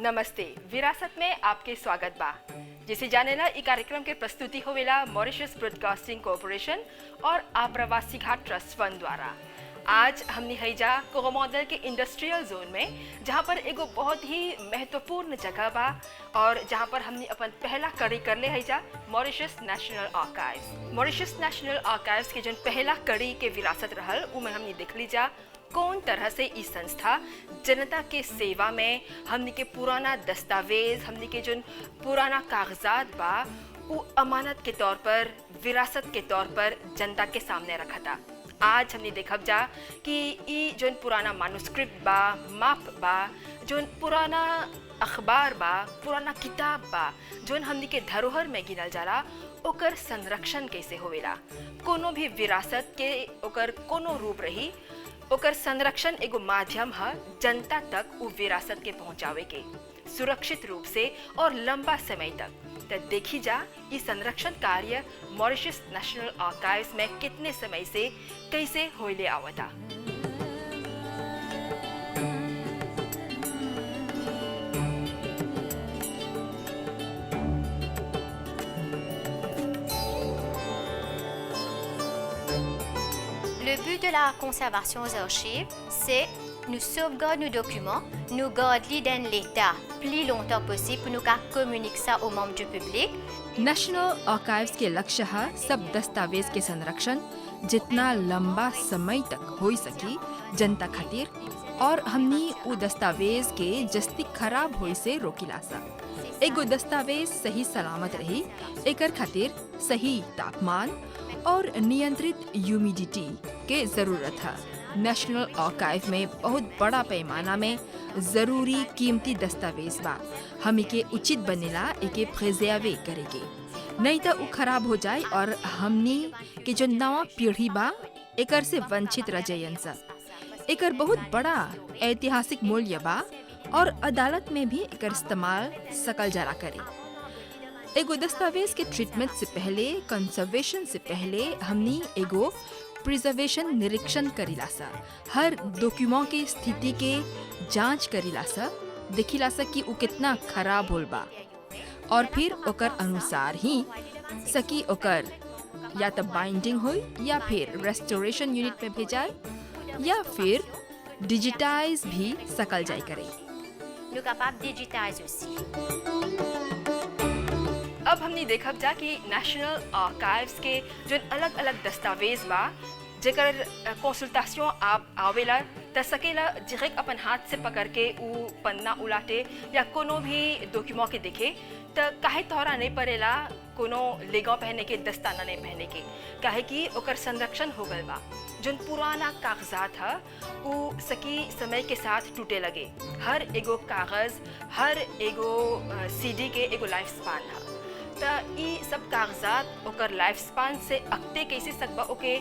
नमस्ते। विरासत में आपके स्वागत बा। जिसे जानेला ई कार्यक्रम के प्रस्तुति होवेला मॉरिशस ब्रॉडकास्टिंग कॉर्पोरेशन और आप्रवासी घाट ट्रस्ट फंड द्वारा। आज हमने हैजा कोरोमंडल के इंडस्ट्रियल जोन में, जहाँ पर एगो बहुत ही महत्वपूर्ण जगह बा और जहाँ पर हमने अपन पहला कड़ी कर ले हैजा Mauritius national archives. Mauritius national archives के जन पहला कड़ी के विरासत रहल उ में हमने देख लीजा कौन तरह से ई संस्था जनता के सेवा में हमनी के पुराना दस्तावेज, हमनी के जो पुराना कागजात बा उ अमानत के तौर पर, विरासत के तौर पर जनता के सामने रखा था। आज हमने देखब जा कि ई जो पुराना मानुस्क्रिप्ट बा, माप बा, जो पुराना अखबार बा, पुराना किताब बा, जो हमनी के धरोहर में गिनल जाला, ओकर संरक्षण कैसे होवेला। कोनो भी विरासत के ओकर कोनो रूप रही, ओकर संरक्षण एगो माध्यम है जनता तक उ विरासत के पहुँचावे के सुरक्षित रूप से और लंबा समय तक। तो देखी जा ये संरक्षण कार्य मॉरिशस नेशनल आर्काइव्स में कितने समय से कैसे होइले आवता। Le but de la conservation aux archives, c'est nous sauvegarder nos documents, nous garder dans l'état plus longtemps possible pour nous communiquer ça aux membres du public. National archives के लक्ष्य है सब दस्तावेज के संरक्षण जितना लंबा समय तक हो सकी जनता खातिर, और हमनी उ दस्तावेज के जस्ती खराब होई से रोकिला सा। एगो दस्तावेज सही सलामत रही, एकर खातिर सही तापमान और नियंत्रित ह्यूमिडिटी के जरूरत है। नेशनल आर्काइव में बहुत बड़ा पैमाना में जरूरी कीमती दस्तावेज बा। हमी के उचित बनेला एके प्रिजर्वे करेगे, नहीं तो उ खराब हो जाए और हमनी के जो नवा पीढ़ी बा एकर से वंचित रह जायन सा। एकर बहुत बड़ा ऐतिहासिक मूल्य बा और अदालत में भी एकर इस्तेमाल सकल जरा करे। एगो दस्तावेज के ट्रीटमेंट से पहले, कंजर्वेशन से पहले हमनी एगो प्रिजर्वेशन निरीक्षण करीला सा। हर डॉक्यूमेंट के स्थिति के जांच करीला सा, देखिला सा कि उ कितना खराब होल बा, और फिर ओकर अनुसार ही सकी ओकर या तो बाइंडिंग होई या फिर रेस्टोरेशन यूनिट में भेजाए या फिर डिजिटाइज भी सकल जाए करे। Nous capables de digitiser aussi. अब हमने देखब जा कि नेशनल आर्काइव्स के जो अलग अलग दस्तावेज बा जेकर कंसल्टेशन आप आवेला त सकेला डायरेक्ट अपन हाथ से पकड़ के उ पन्ना उलाटे या कोनो भी डॉक्यूमेंट के देखे त काहे तोहरा नहीं पड़ेला कोनो लेगा पहने के, दस्ताना नहीं पहने के, काहे कि ओकर संरक्षण हो गल बा। जोन पुराना कागजात है उ सकी समय के साथ टूटे लगे। हर एगो कागज, हर एगो सीडी के एगो लाइफ स्पान है। त ई सब कागजात ओकर लाइफ स्पान से अगते कैसे सकबा ओके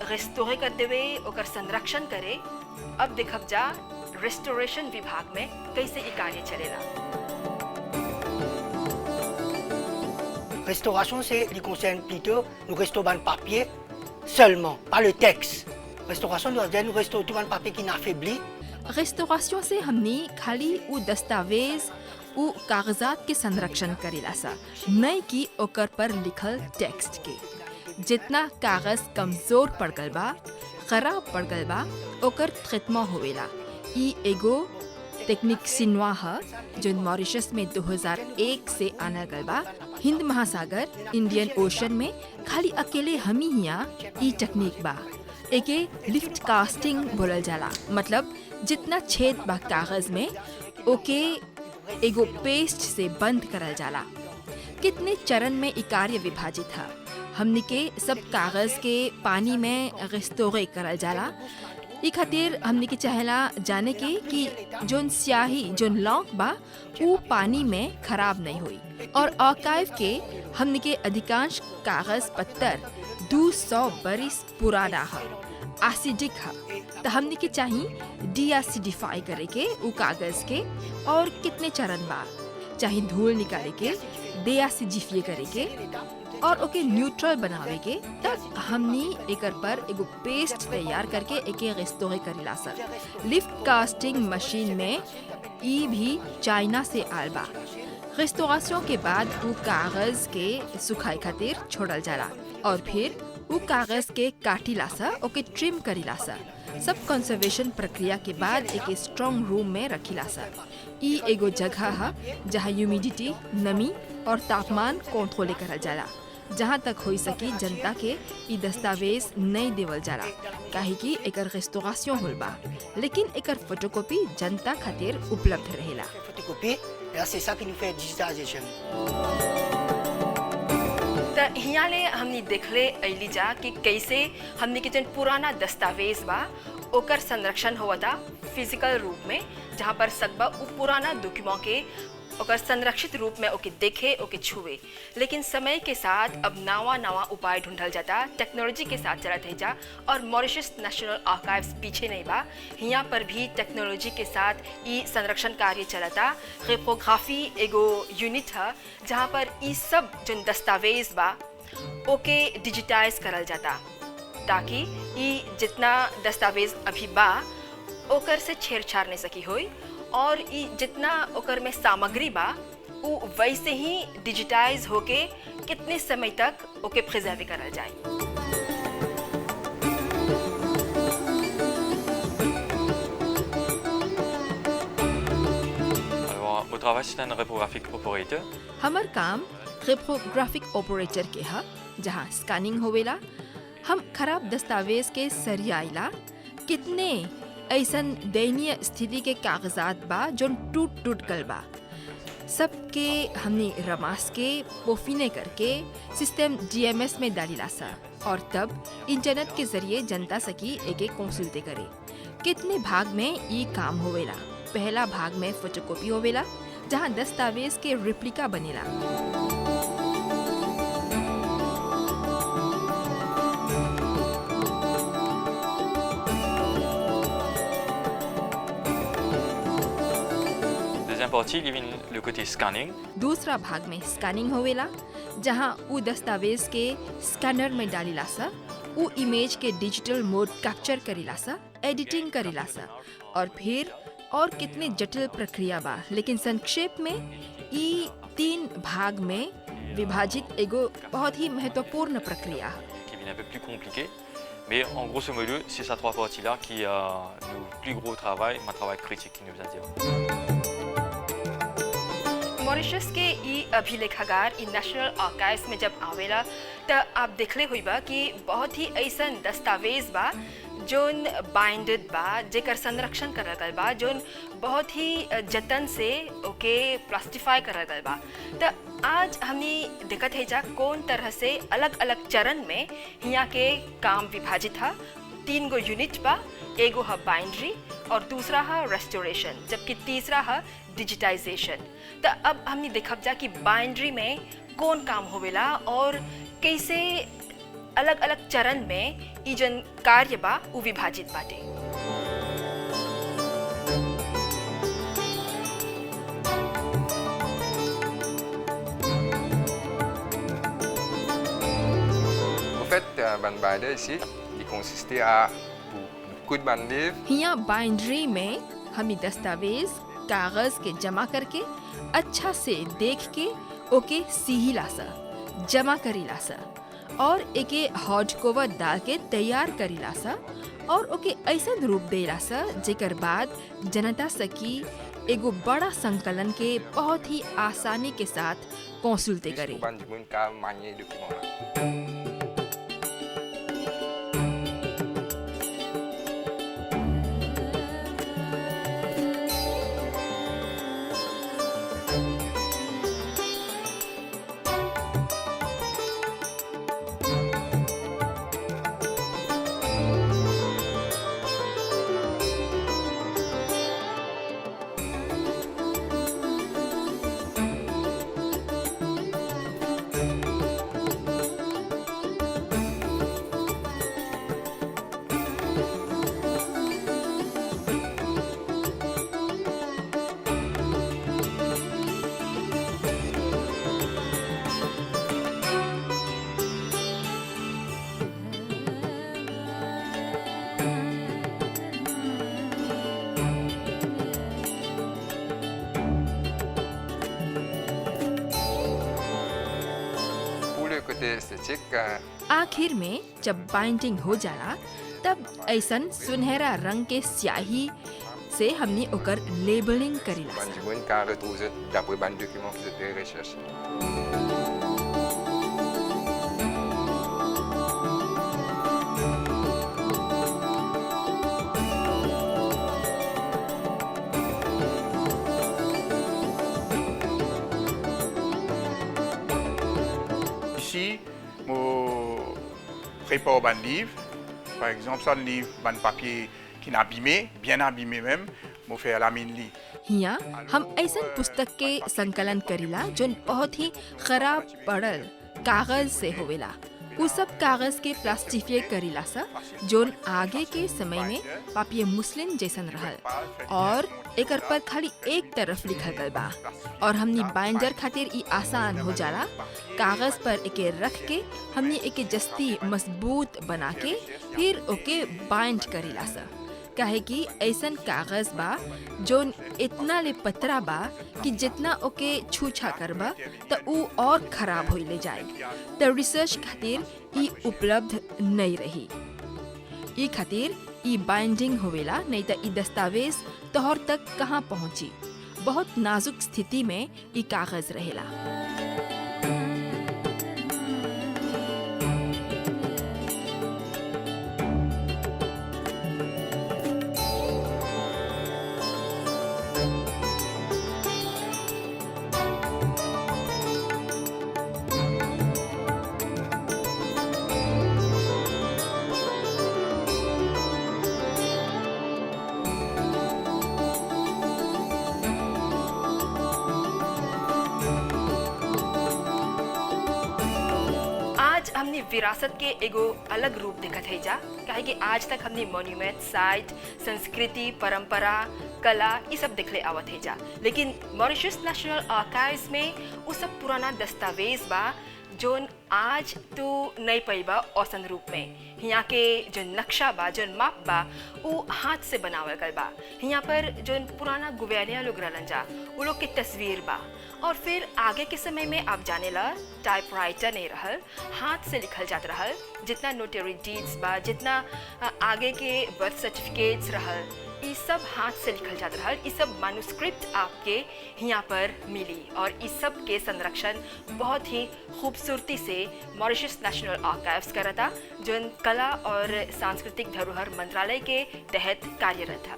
रेस्टोरे कर देवे, ओकर संरक्षण करे। अब देखब जा रेस्टोरेशन विभाग में कैसे ई कार्य चलेला। Restauration, c'est il concerne plutôt nous restaurons le papier seulement, pas le texte. Restauration doit dire nous restaurons le papier qui n'a affaibli. Restoration से हमनी खाली उ दस्तावेज, उ कागजात के संरक्षण करेला सा, नहीं कि ओकर पर लिखल टेक्स्ट के। जितना कागज कमजोर पड़ गल बा, खराब पड़ गल बा, ओकर ट्रीटमेंट होवेला। ई एगो टेक्निक सिनवा है जो मॉरिशस में 2001 से आना गल बा। हिंद महासागर, इंडियन ओशन में खाली अकेले हम ही यहाँ ई टेक्निक बा। एके लिफ्ट कास्टिंग बोलल जाला, मतलब जितना छेद बा कागज में ओके एगो पेस्ट से बंद करल जाला। कितने चरण में ई कार्य विभाजित है। हमनी के सब कागज के पानी में रेस्टोरे करल जाला। ई खातिर हमनी के चाहेला जाने के कि जोन स्याही, जोन लौंग बा उ पानी में खराब नहीं हुई। और आर्काइव के हमनी के अधिकांश कागज पत्तर 200 बरिस पुराना है, एसिडिक है। तो हमनी के चाहिए डीएसिडिफाई करे के उ कागज के, और कितने चरण बा चाहे धूल निकाले के, डीएसिडिफाई करे के और ओके न्यूट्रल बनावे के। तब हमनी एकर पर एगो पेस्ट तैयार करके एके रेस्टोरे करेला सर। लिफ्ट कास्टिंग मशीन में ई भी चाइना से आल बा। रेस्टोरेशन के बाद वो कागज के सुखाए खातिर छोड़ल जाला और फिर वो कागज के काटिला सा ओके ट्रिम करीला सा। सब कंजर्वेशन प्रक्रिया के बाद एक स्ट्रॉन्ग रूम में रखिला सा। ई एगो जगह है जहाँ ह्यूमिडिटी, नमी और तापमान कंट्रोल करल जाला, जहाँ तक हो सकी जनता के ई दस्तावेज नहीं देवल जाला, काहे कि एकर रेस्टोरेशन होल बा, लेकिन एकर फोटोकॉपी जनता खातिर उपलब्ध रहेला। photocopie, et là c'est ça qui nous fait digitalisation. त हियाँ ले हमनी देखले अइली जा कि कैसे हमनी के जन पुराना दस्तावेज बा ओकर संरक्षण हुआ था फिजिकल रूप में, जहाँ पर सकबा उ पुराना डॉक्यूमेंट के ओकर संरक्षित रूप में ओके देखे ओके छुए। लेकिन समय के साथ अब नवा नवा उपाय ढूंढल जाता, टेक्नोलॉजी के साथ चलत है जा, और मॉरिशस नेशनल आर्काइव्स पीछे नहीं बा। यहाँ पर भी टेक्नोलॉजी के साथ ई संरक्षण कार्य चलता। रिपोग्राफी एगो यूनिट है जहाँ पर ई सब जो दस्तावेज बा ओके डिजिटाइज करल जाता, ताकि ई जितना दस्तावेज अभी बा ओकर से छेड़छाड़ नहीं सकी होई, और ई जितना ओकर में सामग्री बा उ वैसे ही डिजिटाइज होके कितने समय तक ओके प्रिजर्व करल जाए। Alors, mon travail, c'est un reprographic operator. हमर काम रिपोग्राफिक ऑपरेटर के है, जहाँ स्कैनिंग होवेला। हम खराब दस्तावेज के सरियाइला कितने ऐसन दयनीय स्थिति के कागजात बा जो टूट टूट गल बा, सबके हमने रमास के पोफिने करके सिस्टम GMS में डालीला सा, और तब इंटरनेट के जरिए जनता सकी एक एक कंसल्टे करे। कितने भाग में ये काम होवेला। पहला भाग में फोटोकॉपी होवेला, जहाँ दस्तावेज के रिप्लिका बनेला। Deuxième partie, il y a le côté scanning. दूसरा भाग में स्कैनिंग होवेला, जहाँ उ दस्तावेज के स्कैनर में डालीला सा, उ इमेज के डिजिटल मोड कैप्चर करीला सा, एडिटिंग करीला सा, और फिर और कितने जटिल प्रक्रिया बा। लेकिन संक्षेप में ई 3 भाग में विभाजित एगो बहुत ही महत्वपूर्ण प्रक्रिया है। Qui devient un peu plus compliqué. Mais en grosso modo, c'est ces 3 parties-là qui a le plus gros travail, un travail critique qui nous vient dire. Mauritius के ई अभिलेखागार ई नेशनल आर्काइव्स में जब आवेला त आप देखले हुई बा कि बहुत ही ऐसन दस्तावेज बा जोन बाइंडेड बा, जेकर संरक्षण करल गल बा, जोन बहुत ही जतन से ओके प्लास्टिफाई करल गल बा। त आज हमनी देखत है जा कौन तरह से अलग अलग चरण में यहाँ के काम विभाजित है। 3 गो यूनिट बा, एगो है बाइंड्री और दूसरा है रेस्टोरेशन, जबकि तीसरा है डिजिटाइजेशन। तो अब हमने देखब जा कि बाइंड्री में कौन काम होवेला और कैसे अलग अलग चरण में ई जन कार्य बा उ विभाजित बाटे। En fait, un band binder ici, il consistait à beaucoup de bandes livres. यहाँ बाइंड्री में हमें दस्तावेज कागज के जमा करके अच्छा से देख के ओके सीहिला सा, जमा करीला सा, और एके हॉट कवर डाल के तैयार करीला सा, और ओके ऐसा रूप देला सा जेकर बाद जनता सकी एगो बड़ा संकलन के बहुत ही आसानी के साथ कंसल्टे करे। Ban du monde qui a manié le document. côté esthétique, आखिर में जब बाइंडिंग हो जाला तब ऐसन सुनहरा रंग के स्याही से हमने ओकर लेबलिंग करीला ban सा। du monde quand retrouve d'après ban document qui étaient recherchés. Ici, je prépare un livre. Par exemple, ça, le livre, un papier qui est abîmé, bien abîmé même, je fais la mine lit. हिया हम ऐसन पुस्तक के संकलन करीला जोन बहुत ही खराब पड़ल कागज से होवेला। उ सब कागज के प्लास्टिफिए करीला सा जोन आगे के समय में पापिये मुस्लिम जैसन रहल और एकर पर खाली एक तरफ लिखल गल बा और हमनी बाइंडर खातिर ई आसान हो जाला। कागज पर एके रख के हमनी एके जस्ती मजबूत बना के फिर ओके बाइंड करीला सा। काहे कि ऐसन कागज बा जोन इतना ले पतरा बा कि जितना ओके छूछा करबा त उ और खराब होइले जाए। त रिसर्च खातिर ई उपलब्ध नहीं रही। ई खातिर ई बाइंडिंग होवेला नहीं त ई दस्तावेज तोहर तक कहाँ पहुँची। बहुत नाजुक स्थिति में ई कागज रहेला। आज हमने विरासत के एगो अलग रूप देखत है जा। काहे कि आज तक हमने मॉन्यूमेंट, साइट, संस्कृति, परंपरा, कला ये सब देखले आवत है जा। लेकिन मॉरिशस नेशनल आर्काइव्स में वो सब पुराना दस्तावेज बा जोन आज तो नहीं पैबा औसन रूप में। यहाँ के जो नक्शा बा, जो माप बा, वो हाथ से बनावल गल बा। यहाँ पर जो पुराना गुवेलिया लोग रहलन जा, वो लोग के तस्वीर बा। और फिर आगे के समय में आप जाने ला टाइपराइटर नहीं रहल, हाथ से लिखल जात रहल। जितना नोटरी डीड्स बा, जितना आगे के बर्थ सर्टिफिकेट्स रहल, ये सब हाथ से लिखल जात रहल। ये सब मैन्युस्क्रिप्ट आपके यहाँ पर मिली और इस सब के संरक्षण बहुत ही खूबसूरती से मॉरिशस नेशनल आर्काइव्स करता, जो कला और सांस्कृतिक धरोहर मंत्रालय के तहत कार्यरत था।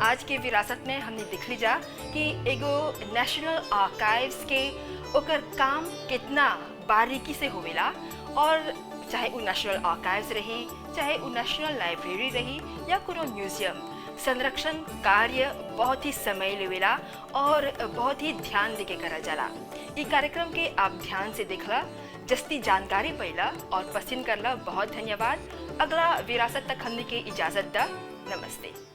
आज के विरासत में हमने देख ली जा कि एगो नेशनल आर्काइव्स के ओकर काम कितना बारीकी से होवेला। और चाहे वो नेशनल आर्काइव्स रही, चाहे वो नेशनल लाइब्रेरी रही या कोनो म्यूजियम, संरक्षण कार्य बहुत ही समय लेवेला और बहुत ही ध्यान देके करल जाला। ये कार्यक्रम के आप ध्यान से देखला, जस्ती जानकारी पैला और पसंद करला। बहुत धन्यवाद। अगला विरासत तक हमने के इजाज़त दा। नमस्ते।